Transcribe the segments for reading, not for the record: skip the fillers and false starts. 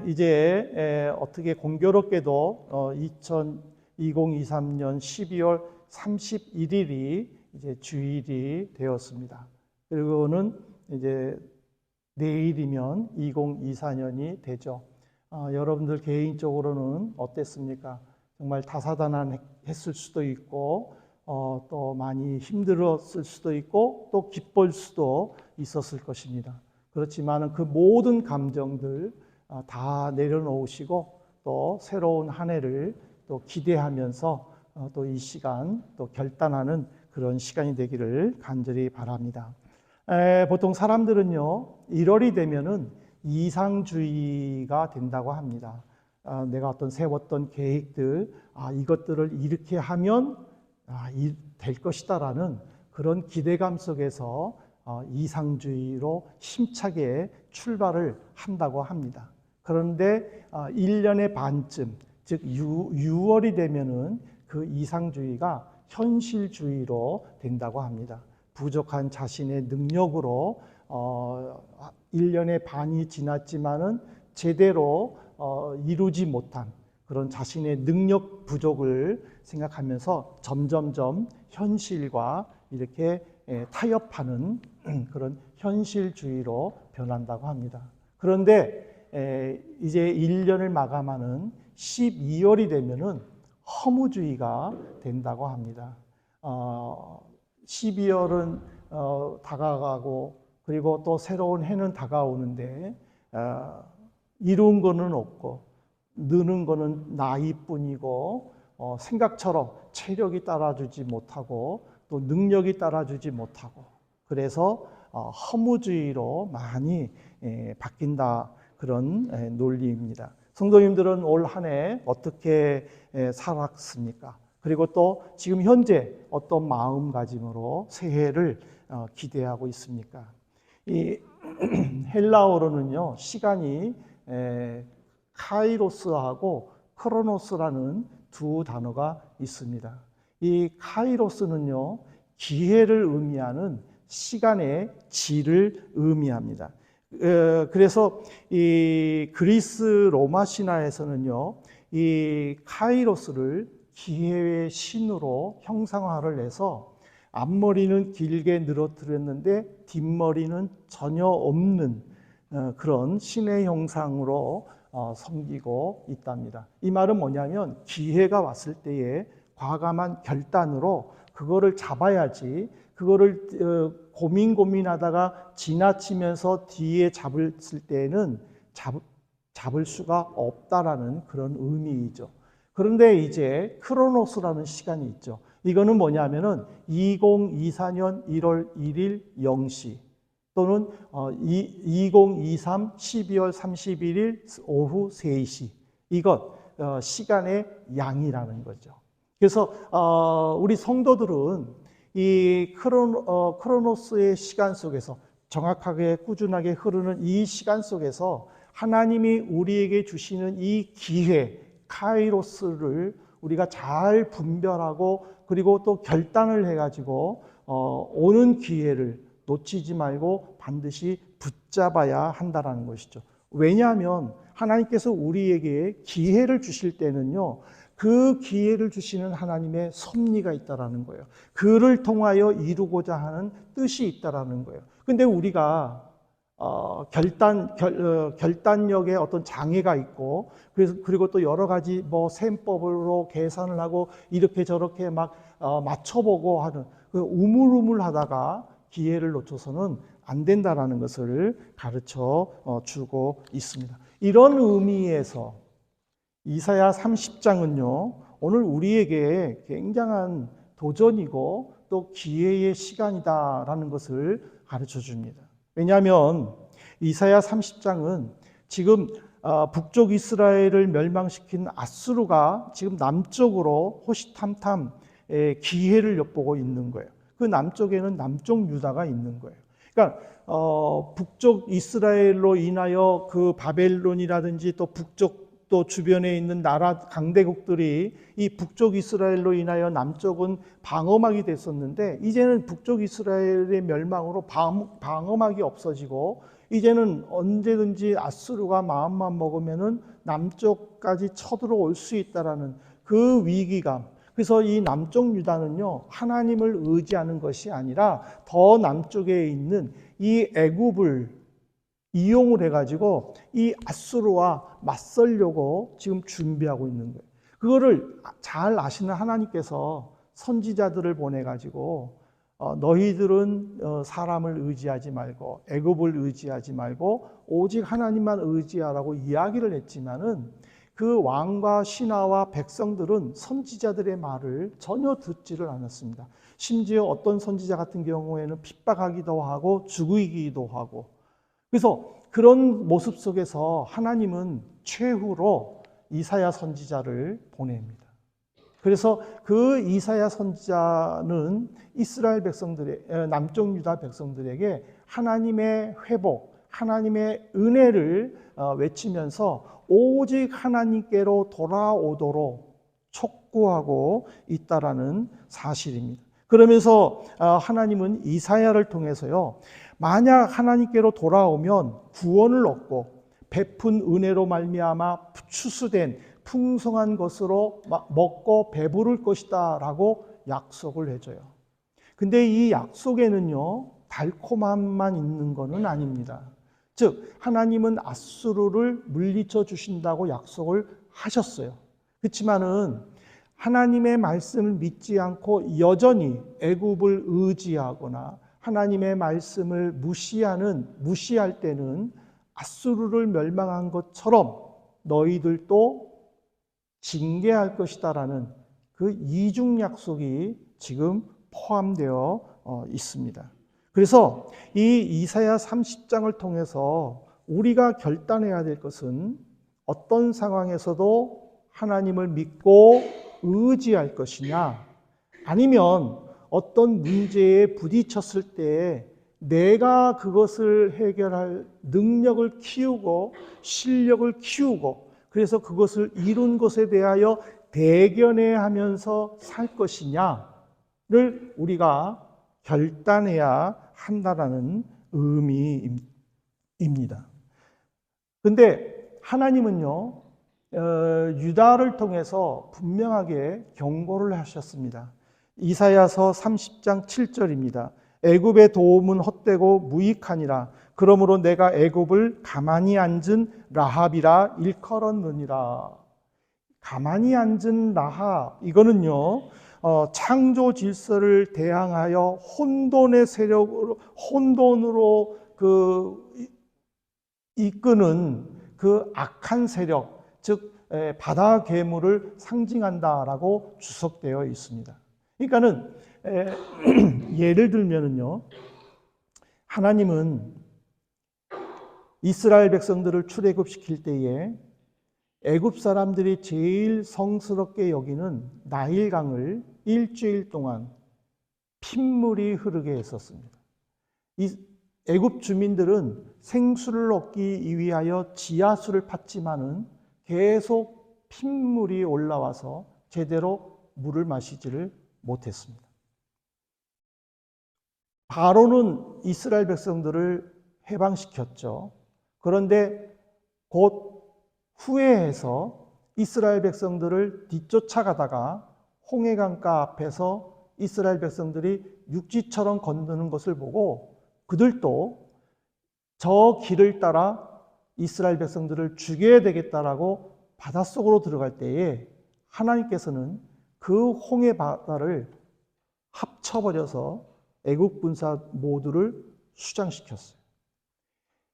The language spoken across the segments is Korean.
이제 어떻게 공교롭게도 2023년 12월 31일이 이제 주일이 되었습니다. 그리고는 이제 내일이면 2024년이 되죠. 여러분들 개인적으로는 어땠습니까? 정말 다사다난했을 수도 있고, 또 많이 힘들었을 수도 있고, 또 기쁠 수도 있었을 것입니다. 그렇지만 그 모든 감정들 다 내려놓으시고, 또 새로운 한 해를 또 기대하면서 또 이 시간 또 결단하는 그런 시간이 되기를 간절히 바랍니다. 보통 사람들은요, 1월이 되면은 이상주의가 된다고 합니다. 내가 어떤 세웠던 계획들, 이것들을 이렇게 하면 될 것이다라는 그런 기대감 속에서 이상주의로 힘차게 출발을 한다고 합니다. 그런데 1년의 반쯤, 즉 6월이 되면은 그 이상주의가 현실주의로 된다고 합니다. 부족한 자신의 능력으로 1년의 반이 지났지만은 제대로 이루지 못한 그런 자신의 능력 부족을 생각하면서 점점점 현실과 이렇게 타협하는 그런 현실주의로 변한다고 합니다. 그런데 이제 1년을 마감하는 12월이 되면은 허무주의가 된다고 합니다. 12월은 다가가고 그리고 또 새로운 해는 다가오는데 이룬 거는 없고 느는 거는 나이뿐이고 생각처럼 체력이 따라주지 못하고 또 능력이 따라주지 못하고 그래서 허무주의로 많이 바뀐다 그런 논리입니다. 성도님들은 올 한 해 어떻게 살았습니까? 그리고 또 지금 현재 어떤 마음가짐으로 새해를 기대하고 있습니까? 이 헬라어로는요, 시간이 카이로스하고 크로노스라는 두 단어가 있습니다. 이 카이로스는요, 기회를 의미하는 시간의 질을 의미합니다. 그래서 이 그리스 로마 신화에서는요, 이 카이로스를 기회의 신으로 형상화를 해서 앞머리는 길게 늘어뜨렸는데 뒷머리는 전혀 없는 그런 신의 형상으로 섬기고 있답니다. 이 말은 뭐냐면 기회가 왔을 때에 과감한 결단으로 그거를 잡아야지 그거를 고민하다가 지나치면서 뒤에 잡을 때에는 잡을 수가 없다라는 그런 의미이죠. 그런데 이제 크로노스라는 시간이 있죠. 이거는 뭐냐면은 2024년 1월 1일 0시 또는 2023 12월 31일 오후 3시 이것 시간의 양이라는 거죠. 그래서 우리 성도들은 이 크로노스의 시간 속에서 정확하게 꾸준하게 흐르는 이 시간 속에서 하나님이 우리에게 주시는 이 기회 카이로스를 우리가 잘 분별하고 그리고 또 결단을 해가지고 오는 기회를 놓치지 말고 반드시 붙잡아야 한다는 것이죠. 왜냐하면 하나님께서 우리에게 기회를 주실 때는요, 그 기회를 주시는 하나님의 섭리가 있다라는 거예요. 그를 통하여 이루고자 하는 뜻이 있다라는 거예요. 근데 우리가 결단력에 어떤 장애가 있고, 그리고 또 여러 가지 셈법으로 계산을 하고 이렇게 저렇게 막 맞춰보고 하는 그 우물우물하다가 기회를 놓쳐서는 안 된다라는 것을 가르쳐 주고 있습니다. 이런 의미에서 이사야 30장은요, 오늘 우리에게 굉장한 도전이고 또 기회의 시간이다라는 것을 가르쳐 줍니다. 왜냐하면 이사야 30장은 지금 북쪽 이스라엘을 멸망시킨 아수르가 지금 남쪽으로 호시탐탐 기회를 엿보고 있는 거예요. 그 남쪽에는 남쪽 유다가 있는 거예요. 그러니까 북쪽 이스라엘로 인하여 그 바벨론이라든지 또 북쪽 또 주변에 있는 나라 강대국들이 이 북쪽 이스라엘로 인하여 남쪽은 방어막이 됐었는데 이제는 북쪽 이스라엘의 멸망으로 방어막이 없어지고 이제는 언제든지 아수르가 마음만 먹으면은 남쪽까지 쳐들어올 수 있다라는 그 위기감. 그래서 이 남쪽 유다는요, 하나님을 의지하는 것이 아니라 더 남쪽에 있는 이 애굽을 이용을 해가지고 이 아수르와 맞설려고 지금 준비하고 있는 거예요. 그거를 잘 아시는 하나님께서 선지자들을 보내가지고 너희들은 사람을 의지하지 말고 애굽을 의지하지 말고 오직 하나님만 의지하라고 이야기를 했지만은 그 왕과 신하와 백성들은 선지자들의 말을 전혀 듣지를 않았습니다. 심지어 어떤 선지자 같은 경우에는 핍박하기도 하고 죽이기도 하고, 그래서 그런 모습 속에서 하나님은 최후로 이사야 선지자를 보냅니다. 그래서 그 이사야 선지자는 이스라엘 백성들의, 남쪽 유다 백성들에게 하나님의 회복, 하나님의 은혜를 외치면서 오직 하나님께로 돌아오도록 촉구하고 있다라는 사실입니다. 그러면서 하나님은 이사야를 통해서요, 만약 하나님께로 돌아오면 구원을 얻고 베푼 은혜로 말미암아 추수된 풍성한 것으로 먹고 배부를 것이다 라고 약속을 해줘요. 근데 이 약속에는요, 달콤함만 있는 것은 아닙니다. 즉 하나님은 아수르를 물리쳐 주신다고 약속을 하셨어요. 그렇지만은 하나님의 말씀을 믿지 않고 여전히 애굽을 의지하거나 하나님의 말씀을 무시할 때는 아수르를 멸망한 것처럼 너희들도 징계할 것이다라는 그 이중 약속이 지금 포함되어 있습니다. 그래서 이 이사야 30장을 통해서 우리가 결단해야 될 것은 어떤 상황에서도 하나님을 믿고 의지할 것이냐, 아니면 어떤 문제에 부딪혔을 때 내가 그것을 해결할 능력을 키우고 실력을 키우고 그래서 그것을 이룬 것에 대하여 대견해하면서 살 것이냐를 우리가 결단해야 한다라는 의미입니다. 그런데 하나님은요, 유다를 통해서 분명하게 경고를 하셨습니다. 이사야서 30장 7절입니다. 애굽의 도움은 헛되고 무익하니라. 그러므로 내가 애굽을 가만히 앉은 라합이라 일컬었느니라. 가만히 앉은 라합, 이거는요, 창조 질서를 대항하여 혼돈의 세력으로, 혼돈으로 이끄는 그 악한 세력, 즉 바다 괴물을 상징한다라고 주석되어 있습니다. 그러니까는 예를 들면은요, 하나님은 이스라엘 백성들을 출애굽시킬 때에 애굽 사람들이 제일 성스럽게 여기는 나일강을 일주일 동안 핏물이 흐르게 했었습니다. 이 애굽 주민들은 생수를 얻기 위하여 지하수를 팠지만은 계속 핏물이 올라와서 제대로 물을 마시지를 못했습니다. 바로는 이스라엘 백성들을 해방시켰죠. 그런데 곧 후회해서 이스라엘 백성들을 뒤쫓아가다가 홍해강가 앞에서 이스라엘 백성들이 육지처럼 건너는 것을 보고 그들도 저 길을 따라 이스라엘 백성들을 죽여야 되겠다라고 바닷속으로 들어갈 때에 하나님께서는 그 홍해 바다를 합쳐버려서 애국 군사 모두를 수장시켰어요.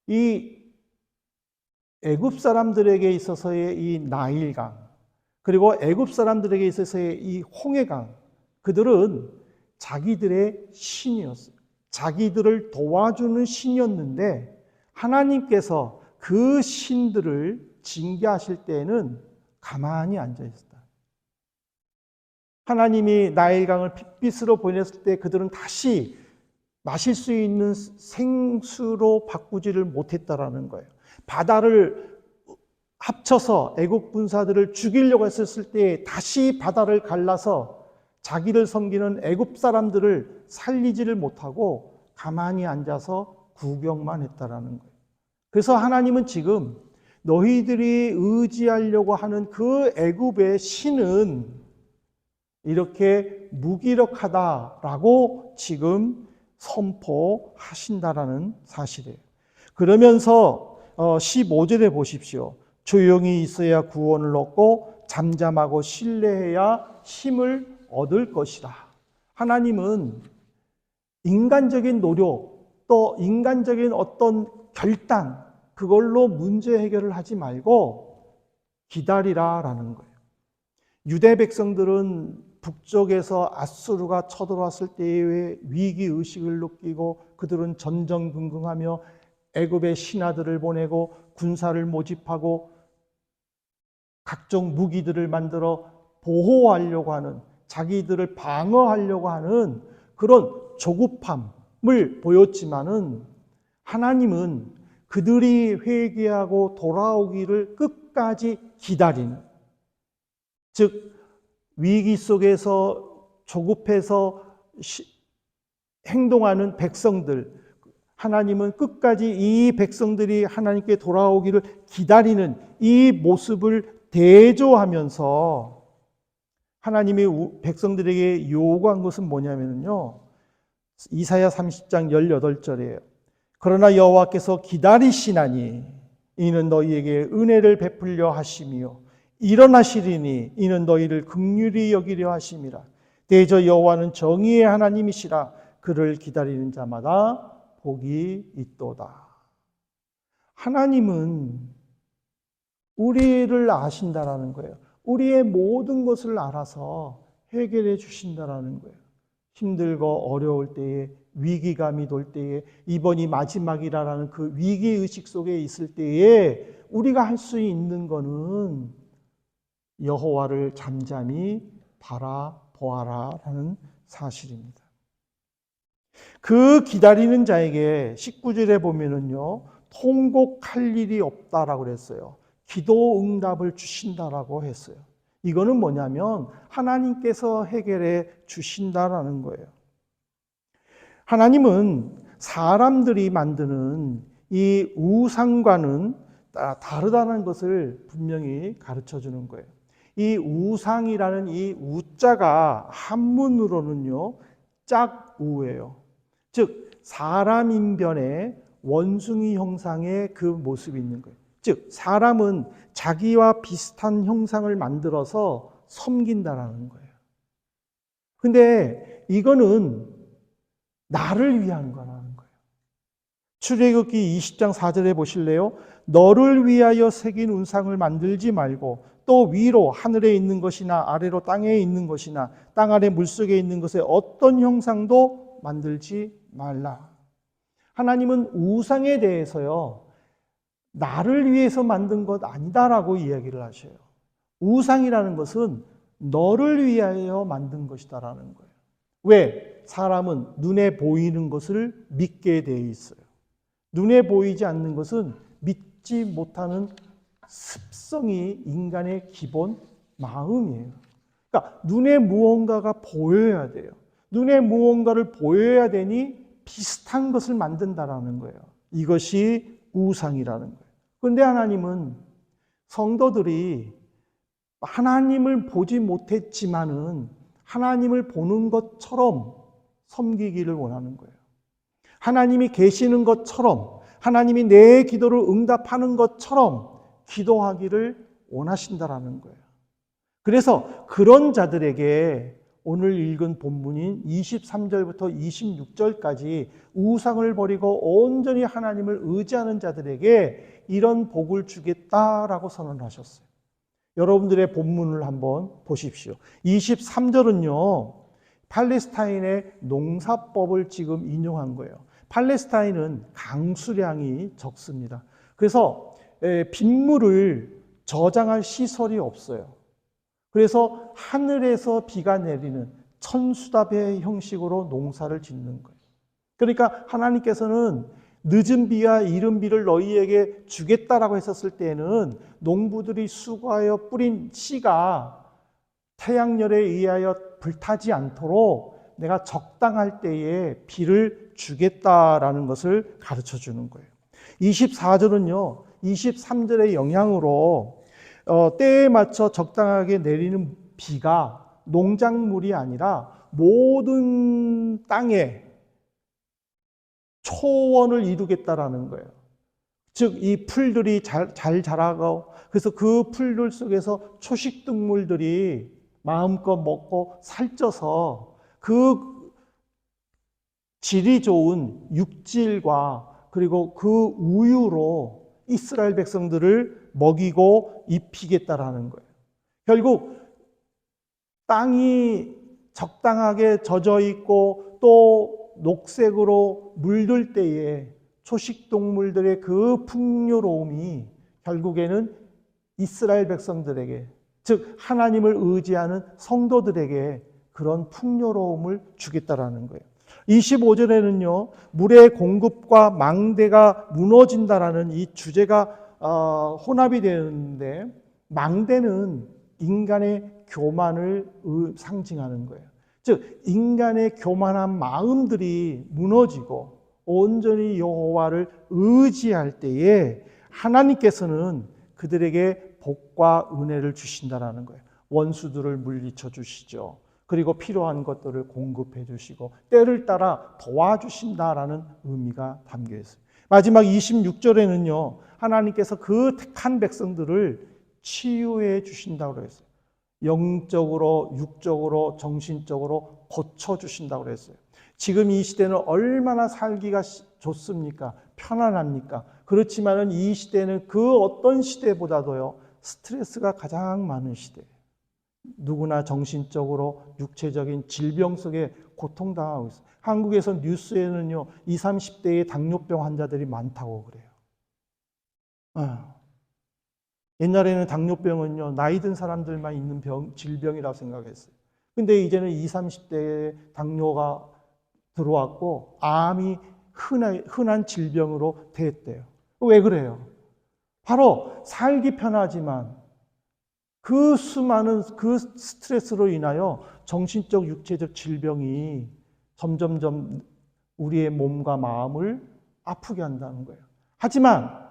이 애굽 사람들에게 있어서의 이 나일강, 그리고 애굽 사람들에게 있어서의 이 홍해강, 그들은 자기들의 신이었어요. 자기들을 도와주는 신이었는데 하나님께서 그 신들을 징계하실 때에는 가만히 앉아 있었다. 하나님이 나일강을 핏빛으로 보냈을 때 그들은 다시 마실 수 있는 생수로 바꾸지를 못했다라는 거예요. 바다를 합쳐서 애국 군사들을 죽이려고 했을 때 다시 바다를 갈라서 자기를 섬기는 애굽 사람들을 살리지를 못하고 가만히 앉아서 구경만 했다라는 거예요. 그래서 하나님은 지금 너희들이 의지하려고 하는 그 애굽의 신은 이렇게 무기력하다라고 지금 선포하신다라는 사실이에요. 그러면서 15절에 보십시오. 조용히 있어야 구원을 얻고 잠잠하고 신뢰해야 힘을 얻을 것이다. 하나님은 인간적인 노력 또 인간적인 어떤 결단 그걸로 문제 해결을 하지 말고 기다리라라는 거예요. 유대 백성들은 북쪽에서 아수르가 쳐들어왔을 때의 위기의식을 느끼고 그들은 전전긍긍하며 애굽의 신하들을 보내고 군사를 모집하고 각종 무기들을 만들어 보호하려고 하는, 자기들을 방어하려고 하는 그런 조급함을 보였지만은 하나님은 그들이 회개하고 돌아오기를 끝까지 기다리는, 즉 위기 속에서 조급해서 행동하는 백성들, 하나님은 끝까지 이 백성들이 하나님께 돌아오기를 기다리는 이 모습을 대조하면서 하나님이 백성들에게 요구한 것은 뭐냐면요, 이사야 30장 18절이에요. 그러나 여호와께서 기다리시나니 이는 너희에게 은혜를 베풀려 하심이요 일어나시리니 이는 너희를 긍휼히 여기려 하심이라. 대저 여호와는 정의의 하나님이시라. 그를 기다리는 자마다 복이 있도다. 하나님은 우리를 아신다라는 거예요. 우리의 모든 것을 알아서 해결해 주신다라는 거예요. 힘들고 어려울 때에, 위기감이 돌 때에, 이번이 마지막이라는 그 위기의식 속에 있을 때에 우리가 할 수 있는 거는 여호와를 잠잠히 바라보아라라는 사실입니다. 그 기다리는 자에게 19절에 보면은요, 통곡할 일이 없다라고 그랬어요. 기도 응답을 주신다라고 했어요. 이거는 뭐냐면 하나님께서 해결해 주신다라는 거예요. 하나님은 사람들이 만드는 이 우상과는 다르다는 것을 분명히 가르쳐 주는 거예요. 이 우상이라는 이 우자가 한문으로는요, 짝우예요. 즉 사람 인변에 원숭이 형상의 그 모습이 있는 거예요. 즉 사람은 자기와 비슷한 형상을 만들어서 섬긴다라는 거예요. 근데 이거는 나를 위한 거라는 거예요. 출애굽기 20장 4절에 보실래요? 너를 위하여 새긴 우상을 만들지 말고 또 위로 하늘에 있는 것이나 아래로 땅에 있는 것이나 땅 아래 물속에 있는 것에 어떤 형상도 만들지 말라. 하나님은 우상에 대해서요, 나를 위해서 만든 것 아니다라고 이야기를 하셔요. 우상이라는 것은 너를 위하여 만든 것이다라는 거예요. 왜? 사람은 눈에 보이는 것을 믿게 돼 있어요. 눈에 보이지 않는 것은 믿지 못하는 습성이 인간의 기본 마음이에요. 그러니까 눈에 무언가가 보여야 돼요. 눈에 무언가를 보여야 되니 비슷한 것을 만든다라는 거예요. 이것이 우상이라는 거예요. 그런데 하나님은 성도들이 하나님을 보지 못했지만은 하나님을 보는 것처럼 섬기기를 원하는 거예요. 하나님이 계시는 것처럼, 하나님이 내 기도를 응답하는 것처럼 기도하기를 원하신다라는 거예요. 그래서 그런 자들에게 오늘 읽은 본문인 23절부터 26절까지 우상을 버리고 온전히 하나님을 의지하는 자들에게 이런 복을 주겠다라고 선언하셨어요. 여러분들의 본문을 한번 보십시오. 23절은요, 팔레스타인의 농사법을 지금 인용한 거예요. 팔레스타인은 강수량이 적습니다. 그래서 빗물을 저장할 시설이 없어요. 그래서 하늘에서 비가 내리는 천수답의 형식으로 농사를 짓는 거예요. 그러니까 하나님께서는 늦은 비와 이른 비를 너희에게 주겠다라고 했었을 때에는 농부들이 수고하여 뿌린 씨가 태양열에 의하여 불타지 않도록 내가 적당할 때에 비를 주겠다라는 것을 가르쳐 주는 거예요. 24절은요, 23절의 영향으로 때에 맞춰 적당하게 내리는 비가 농작물이 아니라 모든 땅에 초원을 이루겠다라는 거예요. 즉, 이 풀들이 잘 자라고, 그래서 그 풀들 속에서 초식 동물들이 마음껏 먹고 살쪄서 그 질이 좋은 육질과 그리고 그 우유로 이스라엘 백성들을 먹이고 입히겠다라는 거예요. 결국 땅이 적당하게 젖어 있고 또 녹색으로 물들 때에 초식 동물들의 그 풍요로움이 결국에는 이스라엘 백성들에게, 즉 하나님을 의지하는 성도들에게 그런 풍요로움을 주겠다라는 거예요. 25절에는요, 물의 공급과 망대가 무너진다라는 이 주제가 혼합이 되는데, 망대는 인간의 교만을 상징하는 거예요. 즉 인간의 교만한 마음들이 무너지고 온전히 여호와를 의지할 때에 하나님께서는 그들에게 복과 은혜를 주신다라는 거예요. 원수들을 물리쳐 주시죠. 그리고 필요한 것들을 공급해 주시고 때를 따라 도와주신다라는 의미가 담겨 있어요. 마지막 26절에는요, 하나님께서 그 택한 백성들을 치유해 주신다고 했어요. 영적으로, 육적으로, 정신적으로 고쳐주신다고 그랬어요. 지금 이 시대는 얼마나 살기가 좋습니까? 편안합니까? 그렇지만은 이 시대는 그 어떤 시대보다도요, 스트레스가 가장 많은 시대예요. 누구나 정신적으로, 육체적인 질병 속에 고통당하고 있어요. 한국에서 뉴스에는요, 20, 30대의 당뇨병 환자들이 많다고 그래요. 옛날에는 당뇨병은요, 나이 든 사람들만 있는 질병이라고 생각했어요. 근데 이제는 20, 30대에 당뇨가 들어왔고, 암이 흔한 질병으로 됐대요. 왜 그래요? 바로 살기 편하지만 그 수많은 그 스트레스로 인하여 정신적, 육체적 질병이 점점점 우리의 몸과 마음을 아프게 한다는 거예요. 하지만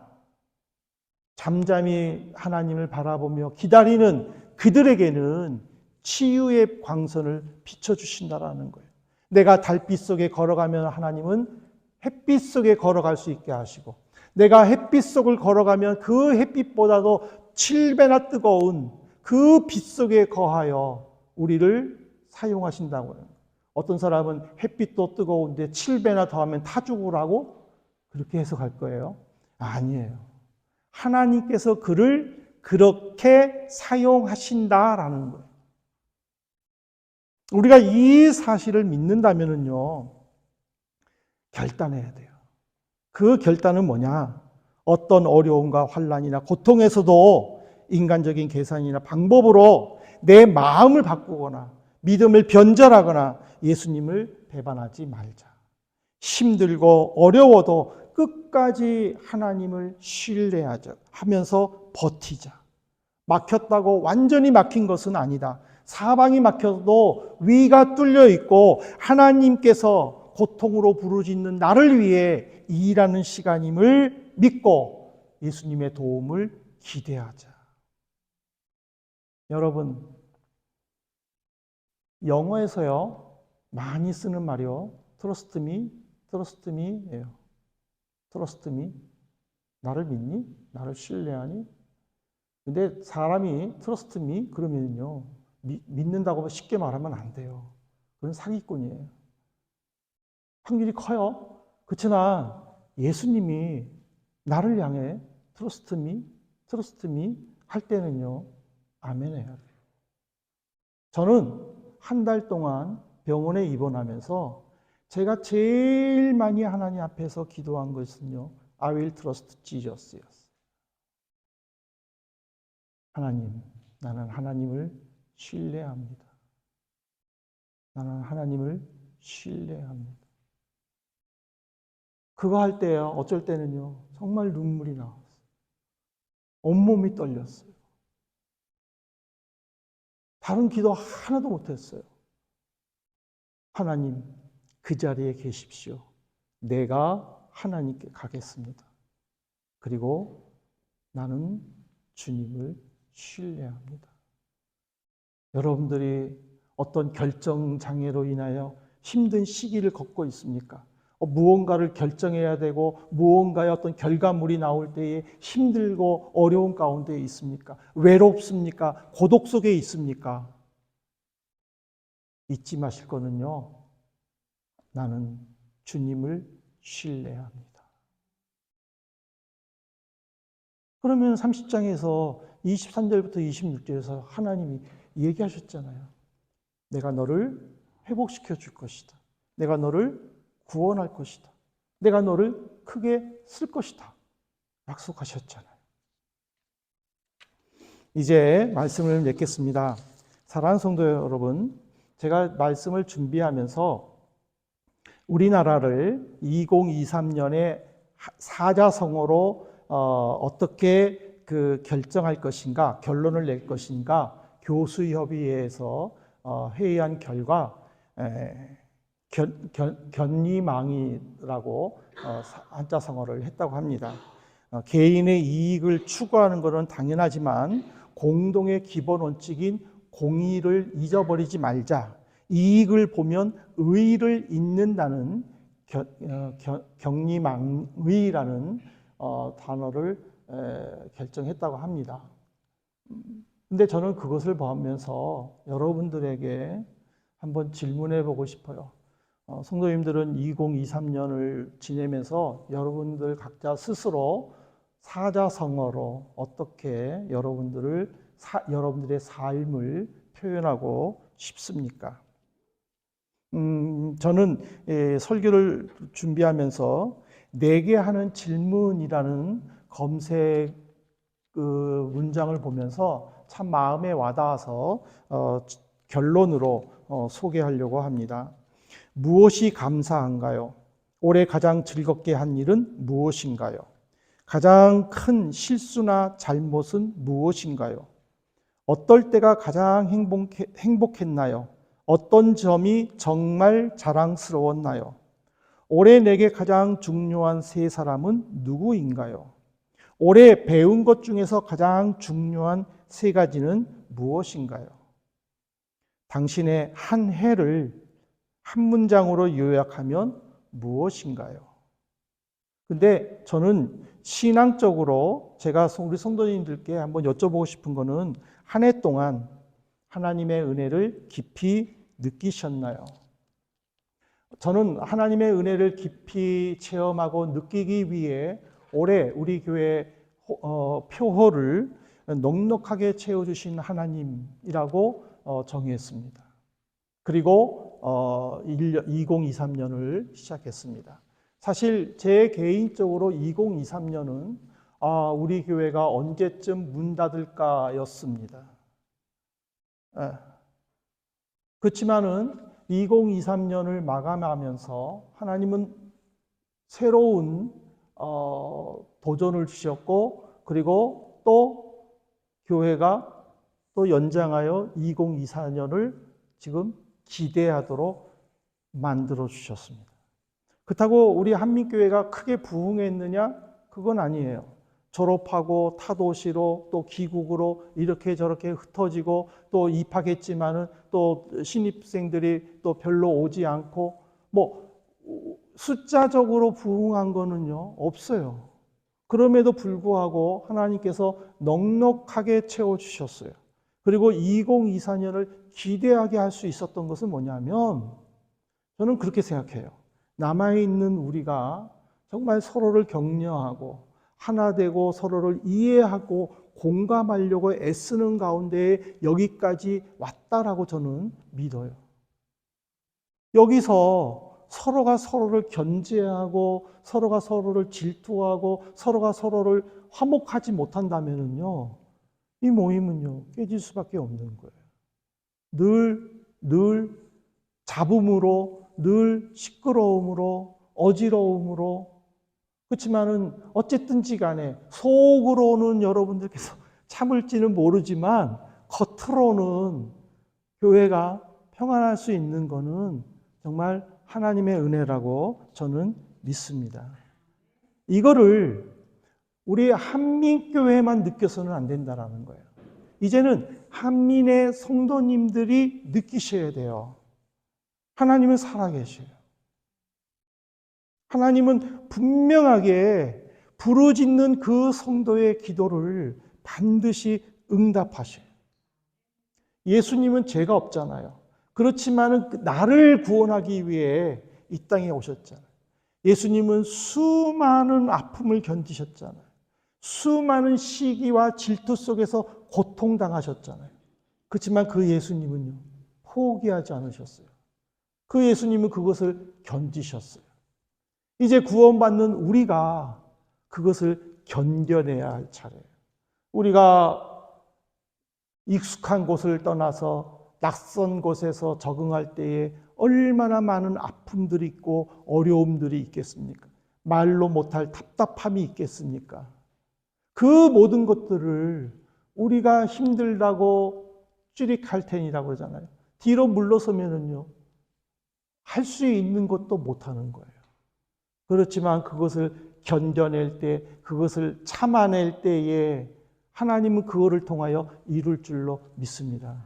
잠잠히 하나님을 바라보며 기다리는 그들에게는 치유의 광선을 비춰주신다라는 거예요. 내가 달빛 속에 걸어가면 하나님은 햇빛 속에 걸어갈 수 있게 하시고, 내가 햇빛 속을 걸어가면 그 햇빛보다도 7배나 뜨거운 그 빛 속에 거하여 우리를 사용하신다고 해요. 어떤 사람은 햇빛도 뜨거운데 7배나 더하면 타 죽으라고 그렇게 해석할 거예요. 아니에요. 하나님께서 그를 그렇게 사용하신다라는 거예요. 우리가 이 사실을 믿는다면요, 결단해야 돼요. 그 결단은 뭐냐? 어떤 어려움과 환난이나 고통에서도 인간적인 계산이나 방법으로 내 마음을 바꾸거나 믿음을 변절하거나 예수님을 배반하지 말자. 힘들고 어려워도 끝까지 하나님을 신뢰하자 하면서 버티자. 막혔다고 완전히 막힌 것은 아니다. 사방이 막혀도 위가 뚫려 있고 하나님께서 고통으로 부르짖는 나를 위해 일하는 시간임을 믿고 예수님의 도움을 기대하자. 여러분, 영어에서요 많이 쓰는 말이요, Trust me, Trust me예요. Trust me. 나를 믿니? 나를 신뢰하니? 근데 사람이 Trust me 그러면요, 믿는다고 쉽게 말하면 안 돼요. 그건 사기꾼이에요. 확률이 커요. 그렇지만 예수님이 나를 향해 Trust me, Trust me 할 때는요, 아멘 해야 돼요. 저는 한 달 동안 병원에 입원하면서 제가 제일 많이 하나님 앞에서 기도한 것은요, I will trust Jesus였어요. 하나님, 나는 하나님을 신뢰합니다. 나는 하나님을 신뢰합니다. 그거 할 때요, 어쩔 때는요, 정말 눈물이 나왔어요. 온몸이 떨렸어요. 다른 기도 하나도 못했어요. 하나님, 그 자리에 계십시오. 내가 하나님께 가겠습니다. 그리고 나는 주님을 신뢰합니다. 여러분들이 어떤 결정 장애로 인하여 힘든 시기를 겪고 있습니까? 무언가를 결정해야 되고 무언가의 어떤 결과물이 나올 때에 힘들고 어려운 가운데 있습니까? 외롭습니까? 고독 속에 있습니까? 잊지 마실 거는요. 나는 주님을 신뢰합니다. 그러면 30장에서 23절부터 26절에서 하나님이 얘기하셨잖아요. 내가 너를 회복시켜 줄 것이다. 내가 너를 구원할 것이다. 내가 너를 크게 쓸 것이다. 약속하셨잖아요. 이제 말씀을 맺겠습니다. 사랑하는 성도 여러분, 제가 말씀을 준비하면서 우리나라를 2023년에 사자성어로 어떻게 결정할 것인가, 결론을 낼 것인가, 교수협의회에서 회의한 결과 견리망이라고 한자성어를 했다고 합니다. 개인의 이익을 추구하는 것은 당연하지만 공동의 기본 원칙인 공의를 잊어버리지 말자. 이익을 보면 의의를 잊는다는 경리망의라는 단어를 결정했다고 합니다. 근데 저는 그것을 보면서 여러분들에게 한번 질문해 보고 싶어요. 성도님들은 2023년을 지내면서 여러분들 각자 스스로 사자성어로 어떻게 여러분들의 삶을 표현하고 싶습니까? 저는 설교를 준비하면서 내게 하는 질문이라는 검색 문장을 보면서 참 마음에 와닿아서 결론으로 소개하려고 합니다. 무엇이 감사한가요? 올해 가장 즐겁게 한 일은 무엇인가요? 가장 큰 실수나 잘못은 무엇인가요? 어떨 때가 가장 행복했나요? 어떤 점이 정말 자랑스러웠나요? 올해 내게 가장 중요한 세 사람은 누구인가요? 올해 배운 것 중에서 가장 중요한 세 가지는 무엇인가요? 당신의 한 해를 한 문장으로 요약하면 무엇인가요? 근데 저는 신앙적으로 제가 우리 성도님들께 한번 여쭤보고 싶은 거는 한 해 동안 하나님의 은혜를 깊이 느끼셨나요? 저는 하나님의 은혜를 깊이 체험하고 느끼기 위해 올해 우리 교회 표어를 넉넉하게 채워주신 하나님이라고 정의했습니다. 그리고 2023년을 시작했습니다. 사실 제 개인적으로 2023년은 우리 교회가 언제쯤 문 닫을까였습니다. 그렇지만은 2023년을 마감하면서 하나님은 새로운 도전을 주셨고, 그리고 또 교회가 또 연장하여 2024년을 지금 기대하도록 만들어 주셨습니다. 그렇다고 우리 한민교회가 크게 부흥했느냐? 그건 아니에요. 졸업하고 타도시로 또 귀국으로 이렇게 저렇게 흩어지고 또 입학했지만은 또 신입생들이 또 별로 오지 않고 숫자적으로 부흥한 거는요 없어요. 그럼에도 불구하고 하나님께서 넉넉하게 채워주셨어요. 그리고 2024년을 기대하게 할 수 있었던 것은 뭐냐면 저는 그렇게 생각해요. 남아있는 우리가 정말 서로를 격려하고 하나 되고 서로를 이해하고 공감하려고 애쓰는 가운데 여기까지 왔다라고 저는 믿어요. 여기서 서로가 서로를 견제하고 서로가 서로를 질투하고 서로가 서로를 화목하지 못한다면요, 이 모임은요 깨질 수밖에 없는 거예요. 늘 잡음으로, 늘 시끄러움으로, 어지러움으로. 그렇지만은 어쨌든지 간에 속으로는 여러분들께서 참을지는 모르지만 겉으로는 교회가 평안할 수 있는 거는 정말 하나님의 은혜라고 저는 믿습니다. 이거를 우리 한민교회만 느껴서는 안 된다는 거예요. 이제는 한민의 성도님들이 느끼셔야 돼요. 하나님은 살아계셔요. 하나님은 분명하게 부르짖는 그 성도의 기도를 반드시 응답하셔요. 예수님은 죄가 없잖아요. 그렇지만은 나를 구원하기 위해 이 땅에 오셨잖아요. 예수님은 수많은 아픔을 견디셨잖아요. 수많은 시기와 질투 속에서 고통당하셨잖아요. 그렇지만 그 예수님은요, 포기하지 않으셨어요. 그 예수님은 그것을 견디셨어요. 이제 구원받는 우리가 그것을 견뎌내야 할 차례예요. 우리가 익숙한 곳을 떠나서 낯선 곳에서 적응할 때에 얼마나 많은 아픔들이 있고 어려움들이 있겠습니까? 말로 못할 답답함이 있겠습니까? 그 모든 것들을 우리가 힘들다고 찌릿할 테니라고 그러잖아요. 뒤로 물러서면은요, 할 수 있는 것도 못하는 거예요. 그렇지만 그것을 견뎌낼 때, 그것을 참아낼 때에 하나님은 그거를 통하여 이룰 줄로 믿습니다.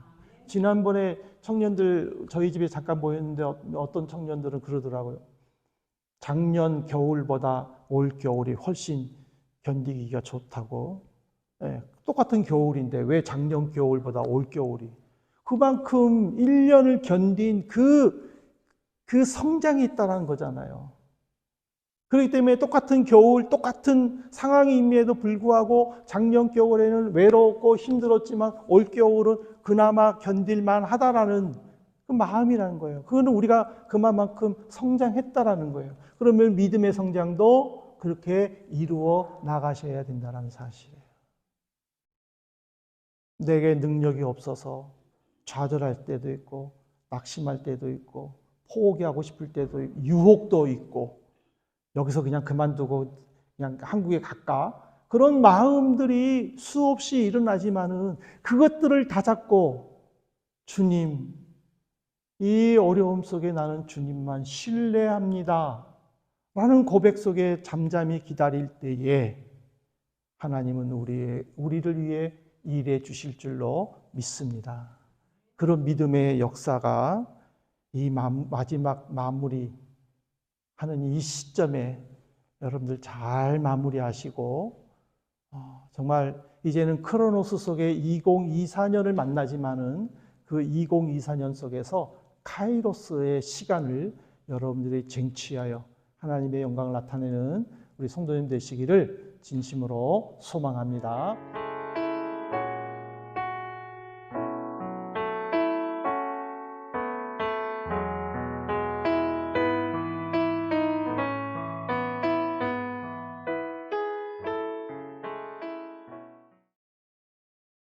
지난번에 청년들 저희 집에 잠깐 모였는데 어떤 청년들은 그러더라고요. 작년 겨울보다 올 겨울이 훨씬 견디기가 좋다고. 예, 똑같은 겨울인데 왜 작년 겨울보다 올 겨울이. 그만큼 1년을 견딘 그 성장이 있다는 거잖아요. 그렇기 때문에 똑같은 겨울, 똑같은 상황임에도 불구하고 작년 겨울에는 외롭고 힘들었지만 올 겨울은 그나마 견딜만 하다라는 그 마음이라는 거예요. 그거는 우리가 그만큼 성장했다라는 거예요. 그러면 믿음의 성장도 그렇게 이루어 나가셔야 된다는 사실이에요. 내게 능력이 없어서 좌절할 때도 있고 낙심할 때도 있고 포기하고 싶을 때도 있고 유혹도 있고 여기서 그냥 그만두고 그냥 한국에 갈까? 그런 마음들이 수없이 일어나지만은 그것들을 다잡고 주님, 이 어려움 속에 나는 주님만 신뢰합니다. 라는 고백 속에 잠잠히 기다릴 때에 하나님은 우리를 위해 일해 주실 줄로 믿습니다. 그런 믿음의 역사가 이 마지막 마무리 하는 이 시점에 여러분들 잘 마무리하시고 정말 이제는 크로노스 속에 2024년을 만나지만은 그 2024년 속에서 카이로스의 시간을 여러분들이 쟁취하여 하나님의 영광을 나타내는 우리 성도님 되시기를 진심으로 소망합니다.